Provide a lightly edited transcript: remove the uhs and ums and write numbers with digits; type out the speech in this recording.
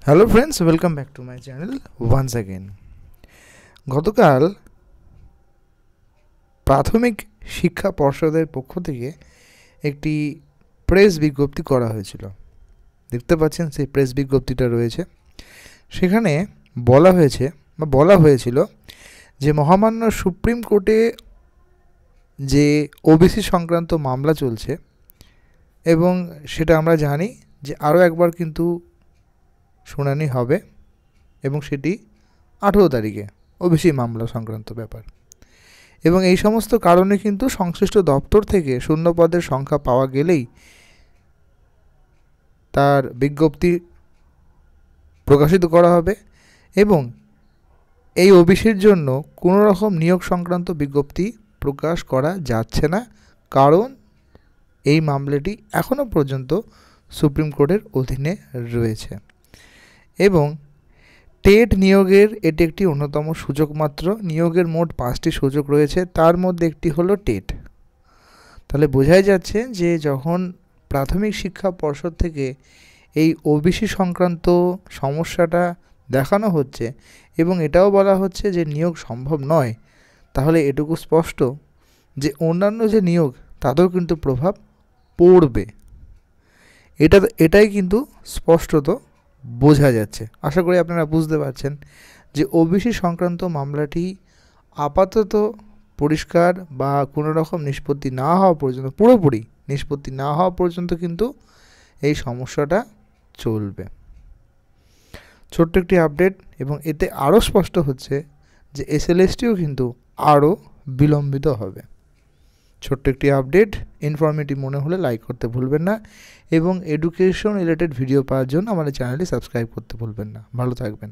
Hello friends, welcome back to my channel once again. গতকাল প্রাথমিক শিক্ষা পর্ষদের পক্ষ থেকে একটি প্রেস বিজ্ঞপ্তি করা হয়েছিল। দেখতে পাচ্ছেন সেই প্রেস বিজ্ঞপ্তিটা রয়েছে। সেখানে বলা হয়েছিল যে মহামান্য সুপ্রিম কোর্টে যে ওবিসি সংক্রান্ত মামলা চলছে, এবং সেটা আমরা জানি যে আরও একবার কিন্তু শুনানি হবে, এবং সেটি 18 তারিখে ওবিসি মামলা সংক্রান্ত ব্যাপার। এবং এই সমস্ত কারণে কিন্তু সংশ্লিষ্ট দপ্তর থেকে শূন্য পদের সংখ্যা পাওয়া গেলেই তার বিজ্ঞপ্তি প্রকাশিত করা হবে, এবং এই ওবিসির জন্য কোনো রকম নিয়োগ সংক্রান্ত বিজ্ঞপ্তি প্রকাশ করা যাচ্ছে না, কারণ এই মামলাটি এখনও পর্যন্ত সুপ্রিম কোর্টের অধীনে রয়েছে। এবং টেট নিয়োগের এটি একটি অন্যতম সুযোগ মাত্র। নিয়োগের মোট 5টি সুযোগ রয়েছে, তার মধ্যে একটি হলো টেট। তাহলে বোঝাই যাচ্ছে যে যখন প্রাথমিক শিক্ষা পর্ষদ থেকে এই ওবিসি সংক্রান্ত সমস্যাটা দেখানো হচ্ছে এবং এটাও বলা হচ্ছে যে নিয়োগ সম্ভব নয়, তাহলে এটুকু স্পষ্ট যে অন্যান্য যে নিয়োগ তাতেও কিন্তু প্রভাব পড়বে। এটাই কিন্তু স্পষ্টত বোঝা যাচ্ছে। আশা করি আপনারা বুঝতে পারছেন যে ওবিসি সংক্রান্ত মামলাটি আপাতত পরিষ্কার বা কোনো রকম নিষ্পত্তি না হওয়া পর্যন্ত, পুরোপুরি নিষ্পত্তি না হওয়া পর্যন্ত কিন্তু এই সমস্যাটা চলবে। ছোট্ট একটি আপডেট, এবং এতে আরও স্পষ্ট হচ্ছে যে এসএলএসটিও কিন্তু আরও বিলম্বিত হবে। ছোট্ট একটি আপডেট, ইনফরমেটিভ মনে হলে লাইক করতে ভুলবেন না, এবং এডুকেশন রিলেটেড ভিডিও পাওয়ার জন্য আমাদের চ্যানেলটি সাবস্ক্রাইব করতে ভুলবেন না। ভালো থাকবেন।